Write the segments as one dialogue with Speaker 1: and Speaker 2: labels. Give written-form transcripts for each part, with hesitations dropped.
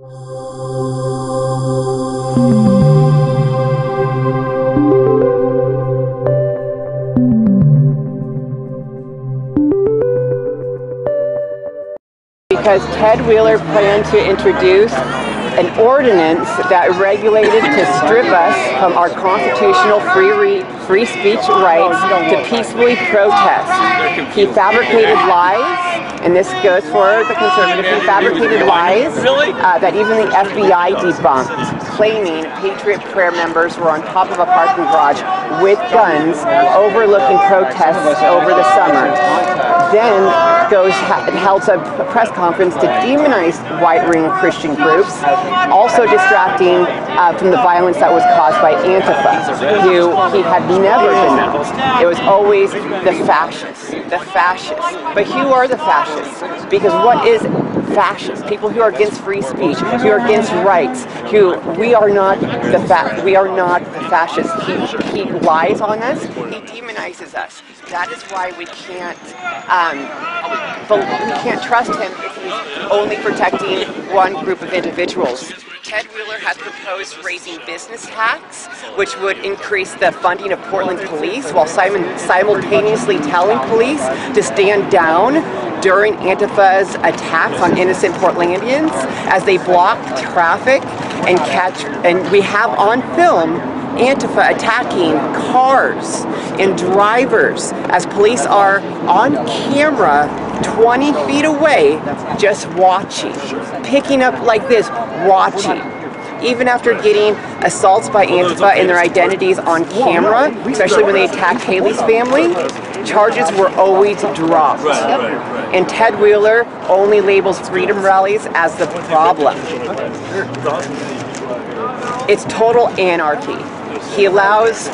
Speaker 1: Because Ted Wheeler planned to introduce an ordinance that regulated to strip us from our constitutional free speech rights to peacefully protest. He fabricated lies, and this goes for the conservatives, he fabricated lies that even the FBI debunked, claiming Patriot Prayer members were on top of a parking garage with guns overlooking protests over the summer. Then held a press conference to demonize right-wing Christian groups, also distracting from the violence that was caused by Antifa, who he had never denounced. It was always the fascists. But who are the fascists? Because what is fascists? People who are against free speech, who are against rights, we are not the fascists. He lies on us, he demonizes us. That is why we can't trust him if he's only protecting one group of individuals. Ted Wheeler has proposed raising business tax, which would increase the funding of Portland police while simultaneously telling police to stand down during Antifa's attacks on innocent Portlandians as they block traffic and we have on film Antifa attacking cars and drivers as police are on camera 20 feet away just watching, picking up like this, watching. Even after getting assaults by Antifa and their identities on camera, especially when they attacked Haley's family, charges were always dropped. And Ted Wheeler only labels freedom rallies as the problem. It's total anarchy. He allows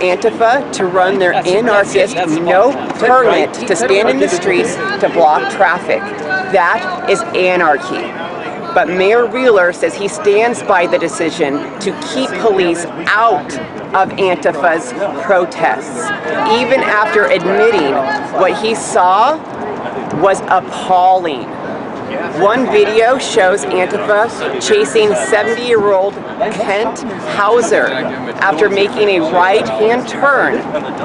Speaker 1: Antifa to run their anarchist, no permit to stand in the streets to block traffic. That is anarchy. But Mayor Wheeler says he stands by the decision to keep police out of Antifa's protests, even after admitting what he saw was appalling. One video shows Antifa chasing 70-year-old Kent Hauser after making a right-hand turn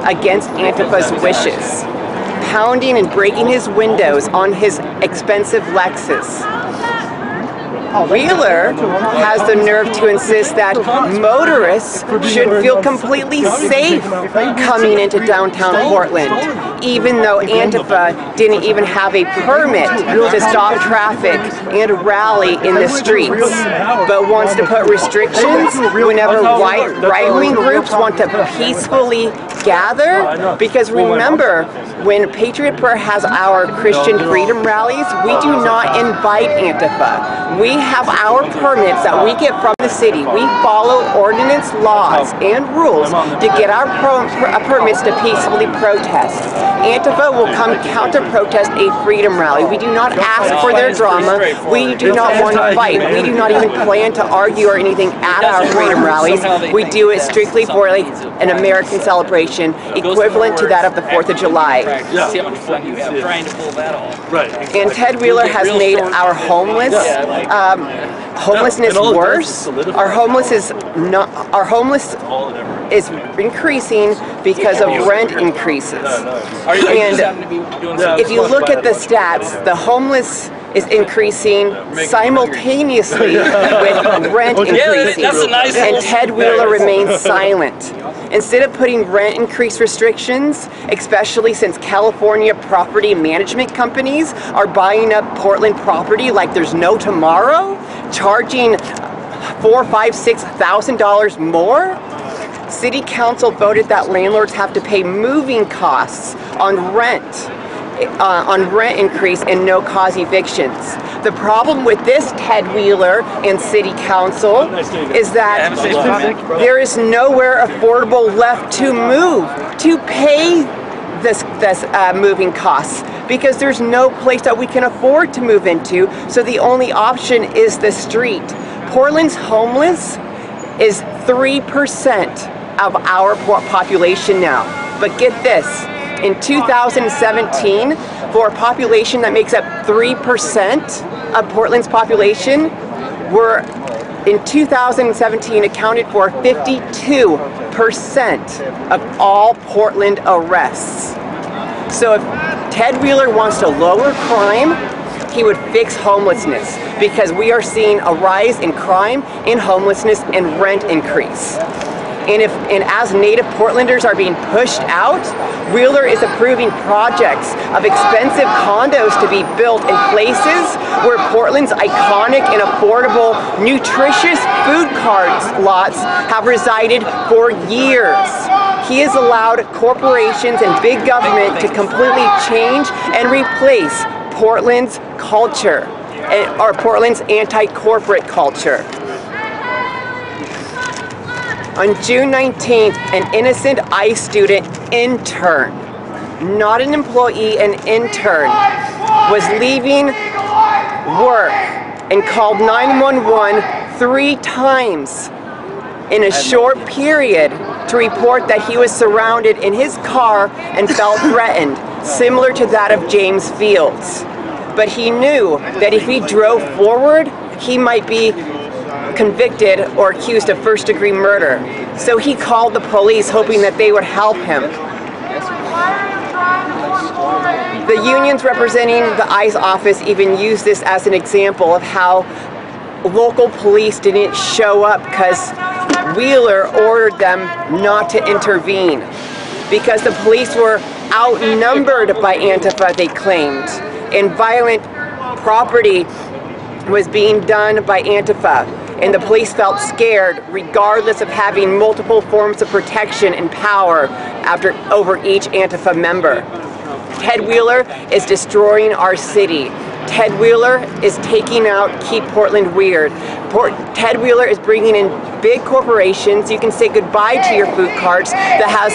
Speaker 1: against Antifa's wishes, pounding and breaking his windows on his expensive Lexus. Wheeler has the nerve to insist that motorists should feel completely safe coming into downtown Portland, even though Antifa didn't even have a permit to stop traffic and rally in the streets, but wants to put restrictions whenever right-wing groups want to peacefully gather. Because remember, when Patriot Prayer has our Christian freedom rallies, we do not invite Antifa. We have our permits that we get from the city. We follow ordinance, laws, and rules to get our permits to peacefully protest. Antifa will come counter-protest a freedom rally. We do not ask for their drama. We do not want to fight. We do not even plan to argue or anything at our freedom rallies. We do it strictly for like an American celebration equivalent to that of the 4th of July.
Speaker 2: See how much fun you have trying to pull that off.
Speaker 1: And Ted Wheeler has made our homelessness worse. Our homeless is increasing because of rent increases. And if you look at the stats, the homeless is increasing simultaneously with rent increasing. And Ted Wheeler remains silent. Instead of putting rent increase restrictions, especially since California property management companies are buying up Portland property like there's no tomorrow, charging $4,000, $5,000, $6,000 more, City Council voted that landlords have to pay moving costs on rent increase and no-cause evictions. The problem with this Ted Wheeler and City Council is that there is nowhere affordable left to move to pay this moving costs, because there's no place that we can afford to move into, so the only option is the street. Portland's homeless is 3% of our population now. But get this, in 2017, for a population that makes up 3% of Portland's population, were in 2017 accounted for 52% of all Portland arrests. So if Ted Wheeler wants to lower crime, he would fix homelessness, because we are seeing a rise in crime, in homelessness, and rent increase. And as native Portlanders are being pushed out, Wheeler is approving projects of expensive condos to be built in places where Portland's iconic and affordable, nutritious food carts lots have resided for years. He has allowed corporations and big government to completely change and replace Portland's culture, or Portland's anti-corporate culture. On June 19th, an innocent ICE student intern, not an employee, an intern, was leaving work and called 911 3 times in a short period to report that he was surrounded in his car and felt threatened, similar to that of James Fields. But he knew that if he drove forward, he might be convicted or accused of first-degree murder. So he called the police, hoping that they would help him. The unions representing the ICE office even used this as an example of how local police didn't show up because Wheeler ordered them not to intervene, because the police were outnumbered by Antifa, they claimed, and violent property was being done by Antifa, and the police felt scared regardless of having multiple forms of protection and power over each Antifa member. Ted Wheeler is destroying our city. Ted Wheeler is taking out Keep Portland Weird. Ted Wheeler is bringing in big corporations. You can say goodbye to your food carts that have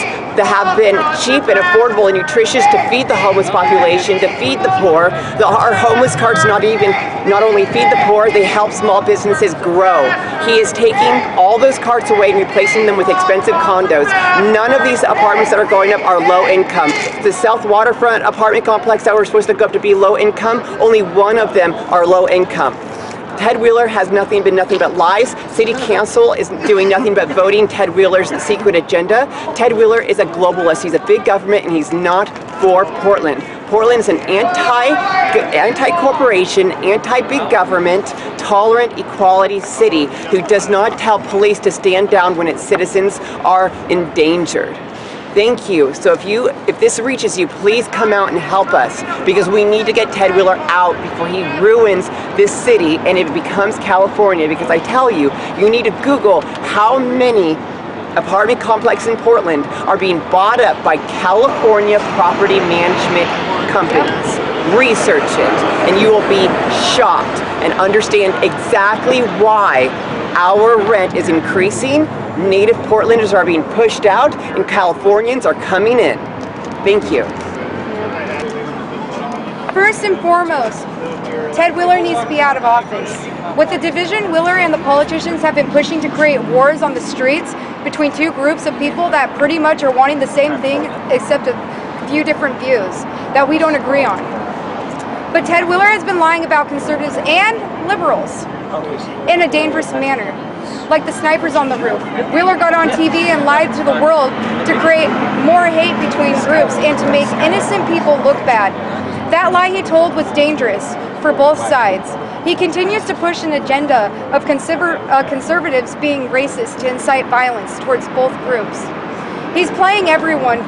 Speaker 1: been cheap and affordable and nutritious to feed the homeless population, to feed the poor. Our homeless carts not only feed the poor, they help small businesses grow. He is taking all those carts away and replacing them with expensive condos. None of these apartments that are going up are low income. The South Waterfront apartment complex that were supposed to go up to be low income, only one of them are low income. Ted Wheeler has been nothing but lies. City Council is doing nothing but voting Ted Wheeler's secret agenda. Ted Wheeler is a globalist. He's a big government, and he's not for Portland. Portland is an anti-corporation, anti-big government, tolerant equality city who does not tell police to stand down when its citizens are endangered. Thank you. So if this reaches you, please come out and help us, because we need to get Ted Wheeler out before he ruins this city and it becomes California. Because I tell you, you need to Google how many apartment complexes in Portland are being bought up by California property management companies. Research it, and you will be shocked and understand exactly why our rent is increasing. Native Portlanders are being pushed out, and Californians are coming in. Thank you.
Speaker 3: First and foremost, Ted Wheeler needs to be out of office. With the division Wheeler and the politicians have been pushing to create wars on the streets between two groups of people that pretty much are wanting the same thing, except a few different views that we don't agree on. But Ted Wheeler has been lying about conservatives and liberals in a dangerous manner, like the snipers on the roof. Wheeler got on TV and lied to the world to create more hate between groups and to make innocent people look bad. That lie he told was dangerous for both sides. He continues to push an agenda of conservatives being racist to incite violence towards both groups. He's playing everyone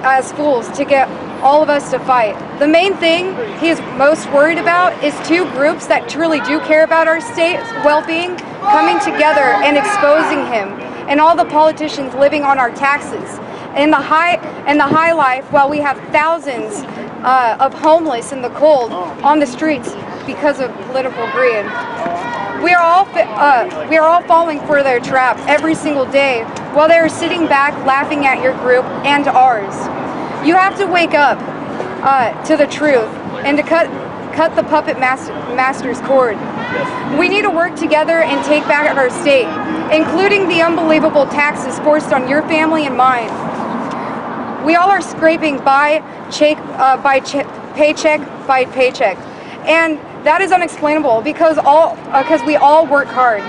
Speaker 3: as fools to get all of us to fight. The main thing he is most worried about is two groups that truly do care about our state's well-being coming together and exposing him and all the politicians living on our taxes in the high life, while we have thousands of homeless in the cold on the streets because of political greed. We are all falling for their trap every single day while they are sitting back laughing at your group and ours. You have to wake up to the truth and to cut the puppet master's cord. We need to work together and take back our state, including the unbelievable taxes forced on your family and mine. We all are scraping paycheck by paycheck, and That is unexplainable because we all work hard.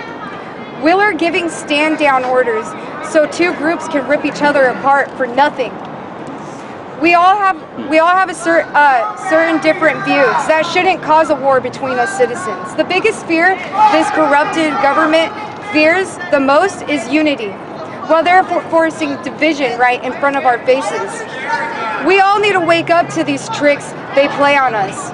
Speaker 3: Wheeler giving stand down orders so two groups can rip each other apart for nothing. We all have a certain different views that shouldn't cause a war between us citizens. The biggest fear this corrupted government fears the most is unity, while they're forcing division right in front of our faces. We all need to wake up to these tricks they play on us.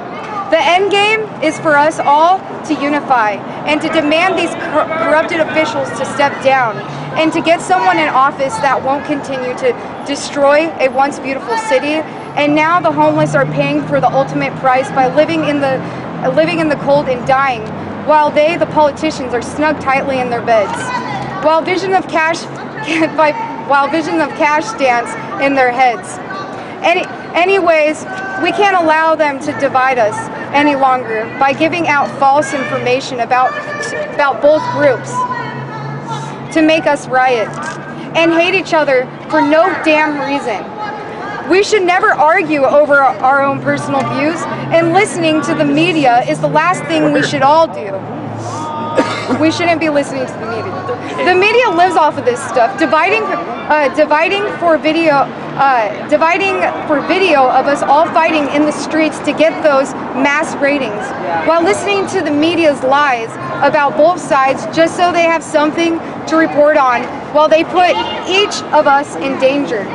Speaker 3: The end game is for us all to unify and to demand these corrupted officials to step down and to get someone in office that won't continue to destroy a once beautiful city. And now the homeless are paying for the ultimate price by living in the cold and dying, while the politicians, are snug tightly in their beds. While vision of cash dance in their heads. Anyways, we can't allow them to divide us any longer by giving out false information about both groups to make us riot and hate each other for no damn reason. We should never argue over our own personal views, and listening to the media is the last thing we should all do. We shouldn't be listening to the media. The media lives off of this stuff, dividing for video of us all fighting in the streets to get those mass ratings, while listening to the media's lies about both sides just so they have something to report on, while they put each of us in danger.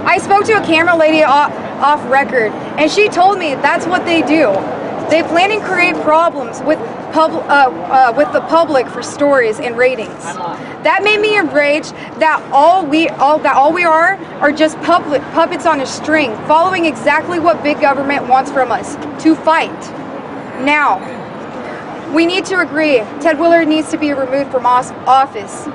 Speaker 3: I spoke to a camera lady off record, and she told me that's what they do. They plan and create problems with the public for stories and ratings. That made me enraged that all we are just puppets on a string, following exactly what big government wants from us, to fight. Now, we need to agree Ted Wheeler needs to be removed from office.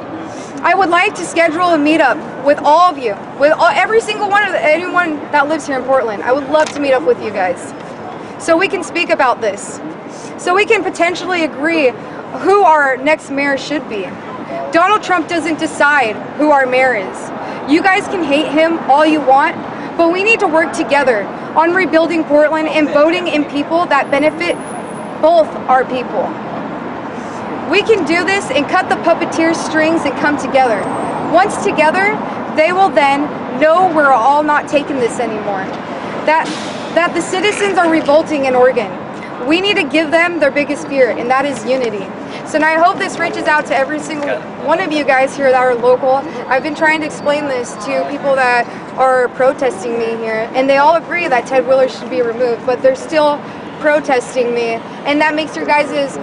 Speaker 3: I would like to schedule a meetup with all of you, every single anyone that lives here in Portland. I would love to meet up with you guys, so we can speak about this, so we can potentially agree who our next mayor should be. Donald Trump doesn't decide who our mayor is. You guys can hate him all you want, but we need to work together on rebuilding Portland and voting in people that benefit both our people. We can do this and cut the puppeteer strings and come together. Once together, they will then know we're all not taking this anymore. That the citizens are revolting in Oregon. We need to give them their biggest fear, and that is unity. So now I hope this reaches out to every single one of you guys here that are local. I've been trying to explain this to people that are protesting me here, and they all agree that Ted Wheeler should be removed, but they're still protesting me, and that makes your guys'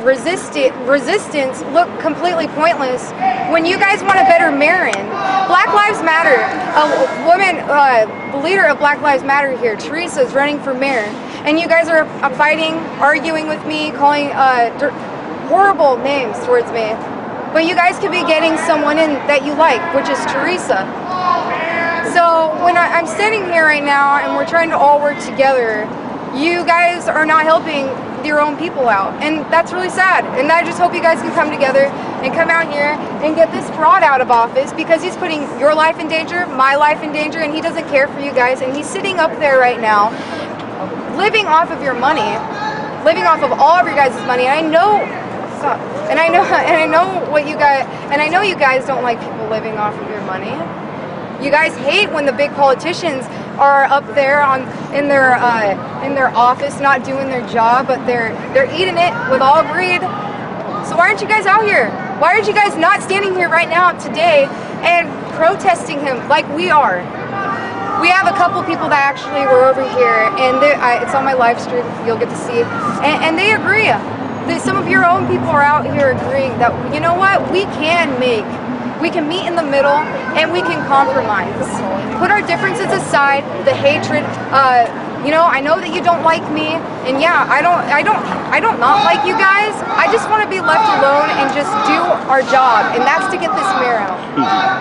Speaker 3: resistance look completely pointless when you guys want a better mayor in. Black Lives Matter. A woman, the leader of Black Lives Matter here, Teresa, is running for mayor, and you guys are fighting, arguing with me, calling horrible names towards me. But you guys could be getting someone in that you like, which is Teresa. So when I'm sitting here right now and we're trying to all work together, you guys are not helping your own people out, and that's really sad. And I just hope you guys can come together and come out here and get this fraud out of office, because he's putting your life in danger, my life in danger, and he doesn't care for you guys. And he's sitting up there right now living off of your money, living off of all of your guys' money. And I know what you guys, and I know you guys don't like people living off of your money. You guys hate when the big politicians are up there in their office not doing their job, but they're eating it with all greed. So why aren't you guys out here? Why aren't you guys not standing here right now today and protesting him like we are? We have a couple people that actually were over here, and it's on my live stream, you'll get to see, and they agree. Some of your own people are out here agreeing that, you know what, we can meet in the middle, and we can compromise. Put our differences aside, the hatred. You know, I know that you don't like me, and yeah, I don't not like you guys. I just want to be left alone and just do our job, and that's to get this mayor out.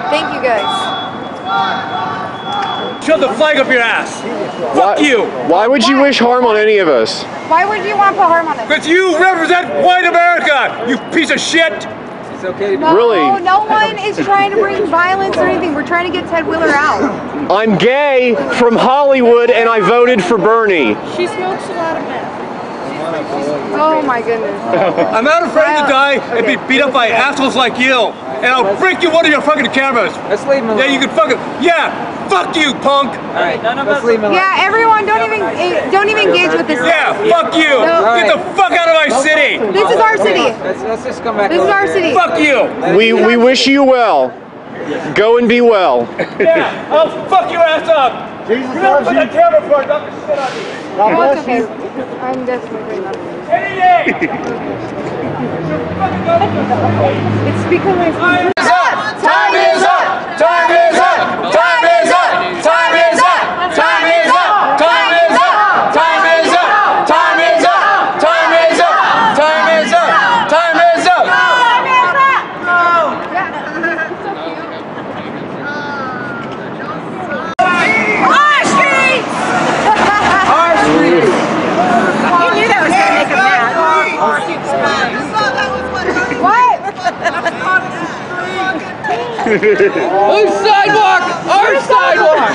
Speaker 3: Thank you guys.
Speaker 4: Shove the flag up your ass. Fuck you.
Speaker 5: Why would you wish harm on any of us?
Speaker 3: Why would you want to put harm on us?
Speaker 4: Because you represent white America, you piece of shit.
Speaker 6: It's okay.
Speaker 3: No,
Speaker 5: Really?
Speaker 3: no one is trying to bring violence or anything. We're trying to get Ted Wheeler out.
Speaker 5: I'm gay from Hollywood and I voted for Bernie.
Speaker 2: She smokes a lot of meth.
Speaker 3: Oh my goodness.
Speaker 4: I'm not afraid to die and be beat up by assholes like you. And I'll break you one of your fucking cameras.
Speaker 6: Let's leave him alone.
Speaker 4: Yeah, you can fucking, fuck you, punk.
Speaker 6: All right, let's leave him alone.
Speaker 3: Yeah, everyone, don't even engage with this.
Speaker 4: Yeah, fuck you.
Speaker 3: No.
Speaker 4: Get the fuck out of my city.
Speaker 3: This is our city.
Speaker 6: Let's just come back.
Speaker 3: This is our city.
Speaker 4: Fuck you.
Speaker 5: We wish you well. Go and be well.
Speaker 4: Yeah, I'll fuck your ass up.
Speaker 7: Jesus
Speaker 4: You don't
Speaker 7: loves
Speaker 4: put
Speaker 7: you.
Speaker 4: that camera for it, knock the shit out of you.
Speaker 7: God
Speaker 3: Oh, it's
Speaker 7: bless
Speaker 3: okay.
Speaker 7: you.
Speaker 3: I'm definitely doing that.
Speaker 4: Any day.
Speaker 3: It's becoming.
Speaker 4: Time is up! Time is up! Time is up! Time is up! Time is up! Time is up! Time is up! Time is up! Time is up! Time is up! Time is up! Time is up!
Speaker 3: Our street!
Speaker 6: Our street.
Speaker 3: You knew that was gonna make him mad. What?
Speaker 2: Whose sidewalk? Our sidewalk!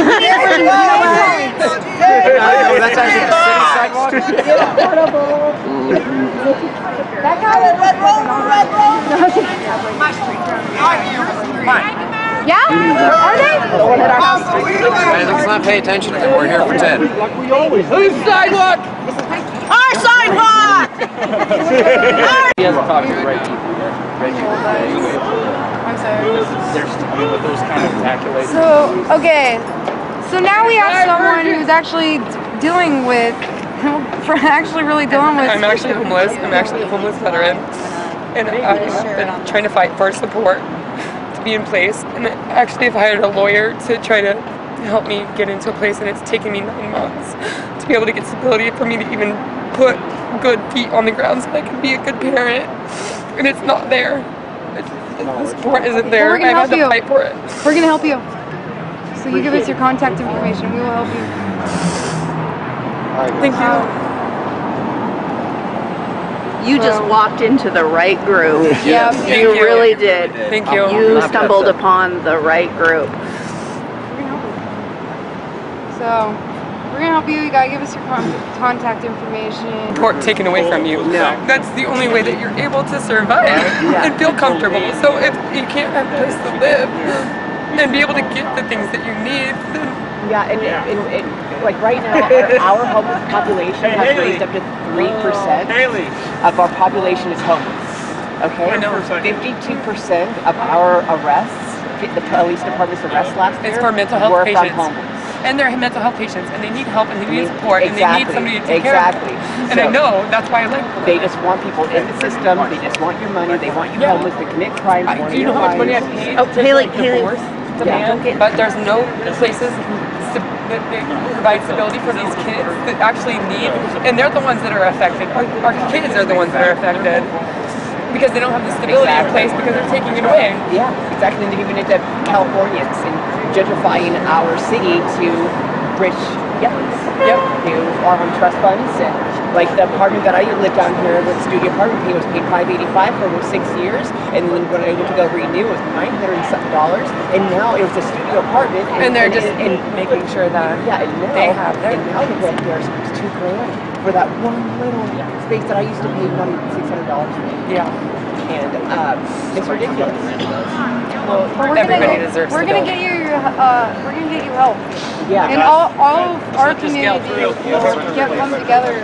Speaker 6: That's actually the city sidewalk.
Speaker 3: That guy was Yeah? Are they?
Speaker 6: Let's not pay attention to them. We're here for Ted.
Speaker 2: Whose sidewalk?
Speaker 3: Our sidewalk!
Speaker 6: He hasn't talked to Reggie.
Speaker 3: I'm sorry.
Speaker 6: With those kind of calculations.
Speaker 3: So, okay. So now we have someone who's actually dealing with, really dealing with.
Speaker 8: I'm actually homeless. I'm actually a homeless veteran. And I've been trying to fight for support to be in place. And I actually have hired a lawyer to try to help me get into a place, and it's taken me 9 months to be able to get stability for me to even put good feet on the ground so that I can be a good parent. And it's not there. The support isn't there.
Speaker 3: We're gonna
Speaker 8: I've had
Speaker 3: help
Speaker 8: to
Speaker 3: you.
Speaker 8: fight for it.
Speaker 3: We're gonna help you. So you give us your contact information. We will help you.
Speaker 8: Thank you.
Speaker 9: You just walked into the right group.
Speaker 3: Yeah.
Speaker 9: You really did.
Speaker 8: Thank you.
Speaker 9: You stumbled upon the right group.
Speaker 3: So we're gonna help you. You gotta give us your contact information.
Speaker 8: Support taken away from you.
Speaker 9: No.
Speaker 8: That's the only way that you're able to survive and feel comfortable. So if you can't have a place to live and be able to get the things that you need, then
Speaker 1: Yeah, and like right now, our homeless population has raised up to 3% of our population is homeless. Okay,
Speaker 8: I know.
Speaker 1: 52% of our arrests, the police department's arrests last year,
Speaker 8: it's for mental health
Speaker 1: were from
Speaker 8: patients.
Speaker 1: homeless.
Speaker 8: And they're mental health patients, and they need help, and they need support, and they need somebody to take care of them. And I know that's why I like them.
Speaker 1: They just want people in the system. They just want your money. They want you homeless to commit crimes.
Speaker 8: Do you know how much money I paid
Speaker 9: Oh,
Speaker 8: to
Speaker 9: Haley,
Speaker 8: divorce the man? But there's no places that provide stability for these kids that actually need, and they're the ones that are affected. Our kids are the ones that are affected because they don't have the stability in place because they're taking it away.
Speaker 1: Yeah, exactly. And they're giving it to Californians and gentrifying our city to rich yuppies.
Speaker 8: Yep.
Speaker 1: Who are on trust funds, and like the apartment that I lived down here, the studio apartment was paid $585 for almost 6 years, and then when I went to go renew, it was $900 and something, and now it was a studio apartment,
Speaker 8: And they're just making sure that
Speaker 1: yeah, and now
Speaker 8: they have their.
Speaker 1: and now the rent there is $2,000 for that one little space that I used to pay not even $600 for.
Speaker 8: Yeah.
Speaker 1: And it's ridiculous.
Speaker 8: Well,
Speaker 3: But
Speaker 8: everybody deserves
Speaker 3: we're gonna get you help.
Speaker 1: Yeah.
Speaker 3: And all of our community will come together.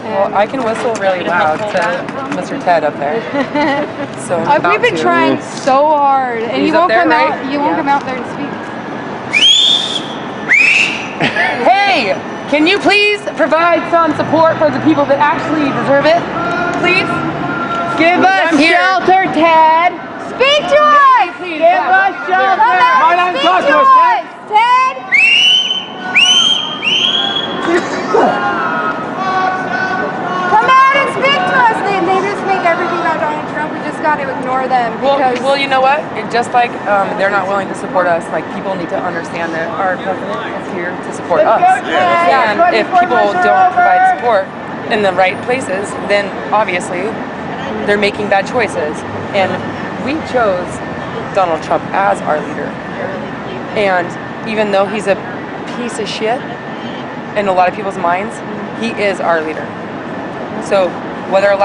Speaker 8: Well, I can whistle really loud to Mr. Ted up there. So
Speaker 3: We've been trying so hard, and
Speaker 8: He's
Speaker 3: you won't
Speaker 8: up there,
Speaker 3: come
Speaker 8: right?
Speaker 3: out. You won't come out there and speak.
Speaker 8: Hey, can you please provide some support for the people that actually deserve it? Please? Give us
Speaker 3: Shelter, Ted. Speak to us.
Speaker 8: Please.
Speaker 3: Give us shelter. Come out and speak to us, Ted. Come out and speak to us. They just make everything about Donald Trump. We just got to ignore them because.
Speaker 8: Well, you know what? Just like they're not willing to support us, like people need to understand that our president is here to support us. And if people don't provide support in the right places, then obviously they're making bad choices. And we chose Donald Trump as our leader. And even though he's a piece of shit in a lot of people's minds, he is our leader. So whether or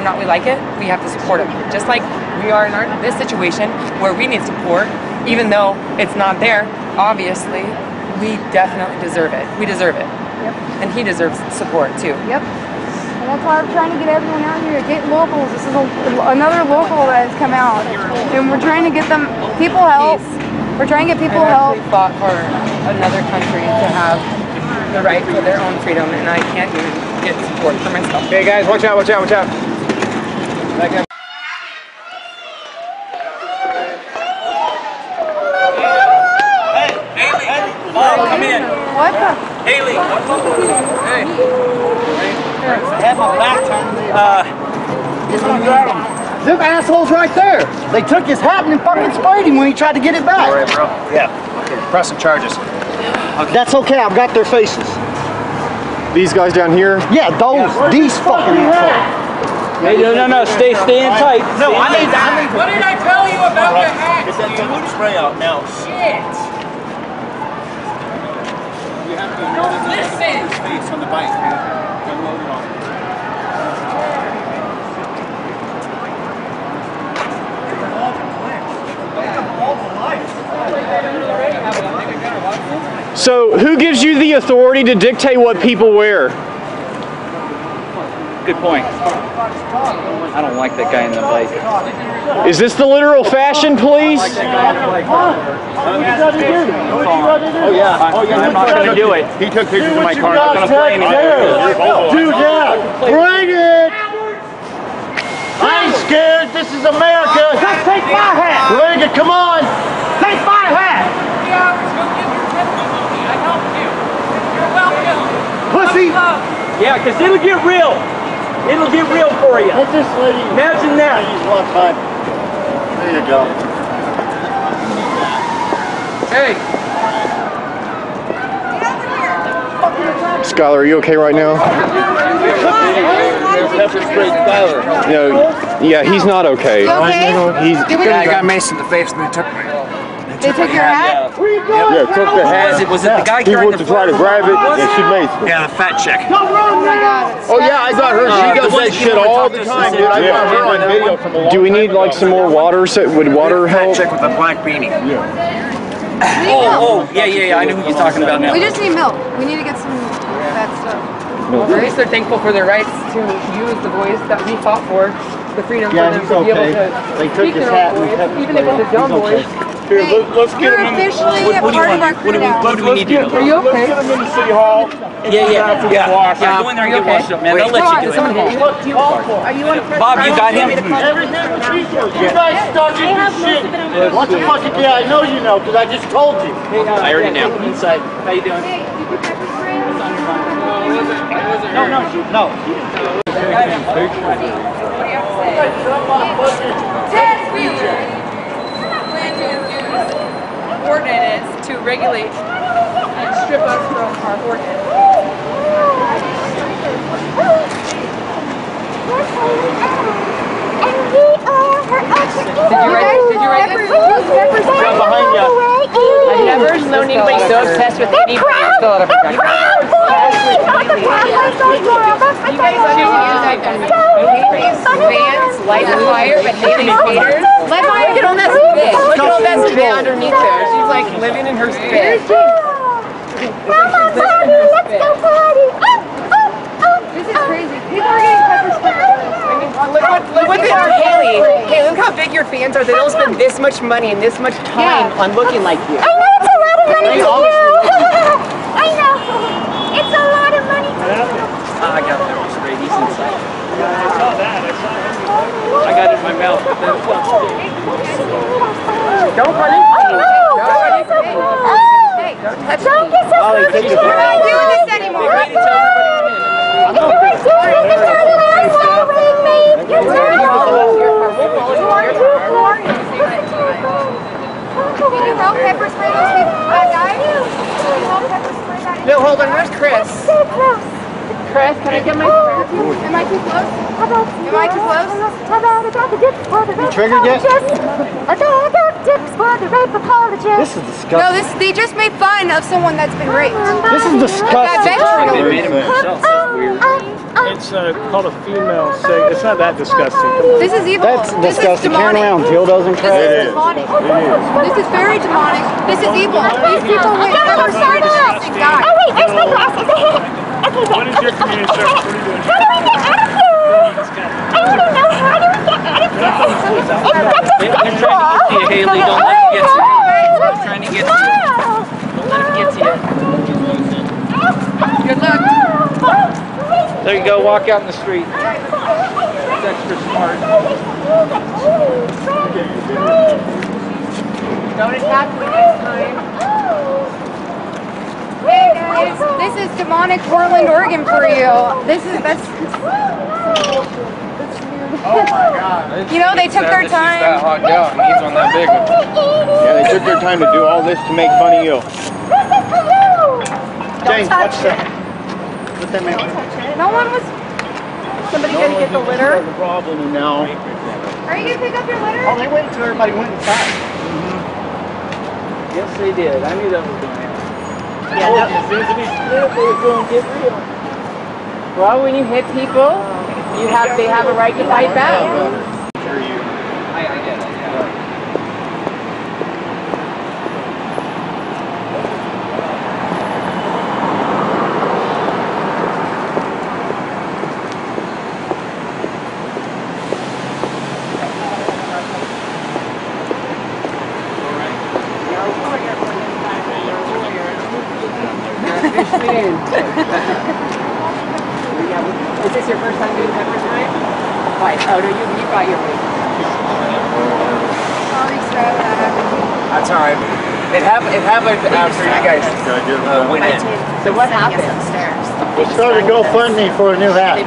Speaker 8: not we like it, we have to support him. Just like we are in this situation where we need support, even though it's not there, obviously, we definitely deserve it. We deserve it.
Speaker 3: Yep.
Speaker 8: And he deserves support too.
Speaker 3: Yep. And that's why I'm trying to get everyone out here. Get locals. This is another local that has come out. And we're trying to get them, people help. We're trying to get people help.
Speaker 8: We fought for another country to have the right for their own freedom, and I can't even get support for myself.
Speaker 5: Hey guys, watch out, watch out, watch out. Back up.
Speaker 2: Come in.
Speaker 3: What the?
Speaker 2: Haley. Hey.
Speaker 7: Have my back Them assholes right there. They took his hat and fucking sprayed him when he tried to get it back.
Speaker 10: All right, bro. Yeah. Okay. Pressing charges.
Speaker 7: Okay. That's okay. I've got their faces.
Speaker 5: These guys down here?
Speaker 7: Yeah, these fucking assholes.
Speaker 2: Hey, no. Stay in tight.
Speaker 7: No, I need.
Speaker 2: What did I tell you about the hat?
Speaker 10: Get that spray out now.
Speaker 2: Shit. Listen.
Speaker 10: Face on the bike. Get loaded on.
Speaker 5: So, who gives you the authority to dictate what people wear?
Speaker 11: Good point. I don't like that guy in the bike.
Speaker 5: Is this the literal fashion police?
Speaker 10: Oh yeah.
Speaker 11: I'm not going to do it.
Speaker 10: He took pictures of my car.
Speaker 11: I'm not going to play anymore.
Speaker 7: Do that. Bring it. I ain't scared. This is America. Just take my hat. Bring it. Come on. Take my hat.
Speaker 2: I helped you. You're welcome.
Speaker 7: Pussy.
Speaker 2: Yeah, because it'll get real. It'll get real for you.
Speaker 7: Let this lady.
Speaker 2: Imagine that.
Speaker 7: Use one time. There you go.
Speaker 2: Hey.
Speaker 5: Skylar, are you okay right now? No, yeah, he's not okay.
Speaker 3: You okay?
Speaker 6: Yeah, I got maced in the face and they took my
Speaker 3: They took your hat?
Speaker 10: Yeah, took the hat.
Speaker 6: Was it the guy
Speaker 10: He
Speaker 6: carrying
Speaker 10: went
Speaker 6: the
Speaker 10: to try to grab it, and she maced me.
Speaker 6: Yeah, the fat chick.
Speaker 3: Oh my god.
Speaker 10: Oh yeah, I got her. She does that shit all the time, dude. I got her on video from a long
Speaker 5: Do we need
Speaker 10: time
Speaker 5: like
Speaker 10: ago.
Speaker 5: some more water? Would water
Speaker 6: Fat
Speaker 5: help?
Speaker 6: chick with a black beanie.
Speaker 3: Oh,
Speaker 6: Yeah. I know who you're talking about now.
Speaker 3: We just need milk. We need to get some of that stuff.
Speaker 8: At least they're thankful for their rights to use the voice that we fought for, the freedom
Speaker 7: Yeah,
Speaker 8: for them
Speaker 7: he's
Speaker 8: to be able
Speaker 7: okay.
Speaker 8: to
Speaker 7: They took
Speaker 8: speak
Speaker 7: his
Speaker 8: their
Speaker 7: hat
Speaker 8: own
Speaker 7: and
Speaker 8: voice,
Speaker 7: kept
Speaker 8: even if it's a dumb voice.
Speaker 10: Here, let's get
Speaker 3: You're
Speaker 10: him in.
Speaker 3: officially a part of our crew now.
Speaker 6: What do we need to do?
Speaker 8: Are you okay?
Speaker 10: Let's get him in the city hall.
Speaker 6: Yeah. Go in there and get washed up, man. They'll let you do
Speaker 8: Someone
Speaker 6: it.
Speaker 8: hit you?
Speaker 3: Are you on
Speaker 6: Bob, you got him?
Speaker 7: Everything was resource. You guys stuck in your shit. What the fuck? Yeah, I know you know, because I just told you.
Speaker 6: I already know.
Speaker 7: Inside. How you doing?
Speaker 3: Hey, did you pepper spray?
Speaker 7: No.
Speaker 8: Ted Wheeler plan to use ordinance to regulate and strip us from our ordinance. Did you write this?
Speaker 7: Jump behind you.
Speaker 8: I've never known anybody so obsessed with anybody. Fill it up. You guys choose to use that Haley's fans light the fire, but Haley's haters. Look at all that spit. Look at all that spit underneath there. She's like living in her spit.
Speaker 3: Mama, party, let's go party. This is crazy. People are getting pepper sprayed.
Speaker 1: Look at our Haley. Hey, look how big your fans are. They don't spend this much money and this much time on looking like you.
Speaker 3: I know it's a lot of money to you. I know. It's a lot of money to you.
Speaker 6: I got that one straight. He's inside.
Speaker 2: I saw that. I got it in my mouth.
Speaker 1: Don't run into me.
Speaker 3: Hey, don't get so close. We're not doing this anymore. Can you help pepper spray those people guys? Can you help pepper spray that?
Speaker 1: No, hold on. Where's Chris?
Speaker 3: Stay close.
Speaker 8: Chris, can I get my
Speaker 3: Am I too close? Am I too close?
Speaker 7: You triggered yet?
Speaker 12: This is disgusting.
Speaker 3: No, they just made fun of someone that's been raped.
Speaker 12: This is disgusting.
Speaker 11: They made him himself. That's weird.
Speaker 5: It's called a female sig. It's not that disgusting.
Speaker 3: This is evil.
Speaker 12: That's
Speaker 3: This is
Speaker 12: disgusting. Carrying
Speaker 3: demonic.
Speaker 12: around dildos and crap.
Speaker 3: This is demonic. This is very demonic. This is evil. These people would never sign this and die.
Speaker 4: Oh wait, there's my glasses. Okay,
Speaker 2: What is your community service? What are you doing?
Speaker 4: How do I get out of here? I want to know, how do we get out of here? It's
Speaker 11: They're trying to get to you, Haley. Don't let them get to you. They're trying to get to you. Don't let them get to you.
Speaker 3: Good luck.
Speaker 11: There you go. Walk out in the street. That's extra smart.
Speaker 3: Don't attack me next time. Hey guys, this is demonic Portland, Oregon for you. That's
Speaker 7: Oh my God.
Speaker 3: you know, they took their
Speaker 6: This is that
Speaker 3: time.
Speaker 6: hot gal, and he's on that big one.
Speaker 10: Yeah, they took their time to do all this to make fun of you.
Speaker 7: James, watch that. Put that man.
Speaker 3: No one was. Somebody gonna get the litter?
Speaker 10: The problem now.
Speaker 3: Are you gonna pick up your litter?
Speaker 7: Oh, they waited until everybody went inside.
Speaker 11: Yes, they did. I knew that was going to happen.
Speaker 3: Yeah,
Speaker 11: As soon as we split, they were going to get real.
Speaker 1: Well, when you hit people, they have a right to fight back.
Speaker 11: I get it.
Speaker 1: Is this your first time doing pepper time? Why? Oh, no, you brought your weight.
Speaker 3: Sorry, Scott, that happened.
Speaker 6: That's all right. It happened after you guys went in.
Speaker 1: So what happened?
Speaker 7: We started GoFundMe for a new hat.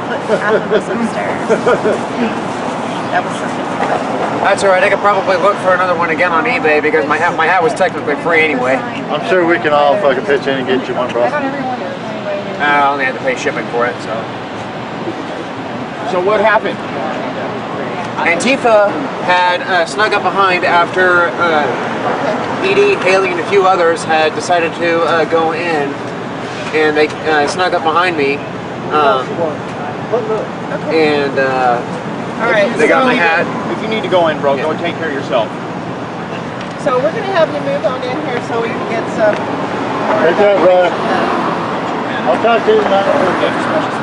Speaker 6: That's all right. I could probably look for another one again on eBay because my hat was technically free anyway.
Speaker 7: I'm sure we can all fucking pitch in and get you one, bro.
Speaker 6: I only had to pay shipping for it, so.
Speaker 10: So what happened?
Speaker 6: Antifa had snuck up behind after Edie, Haley, and a few others had decided to go in, and they snuck up behind me, and they got my hat.
Speaker 10: If you need to go in, bro, go and take care of yourself.
Speaker 13: So we're going to have you move on in here so we can get some...
Speaker 7: Right there, bro. I'll talk to you tonight.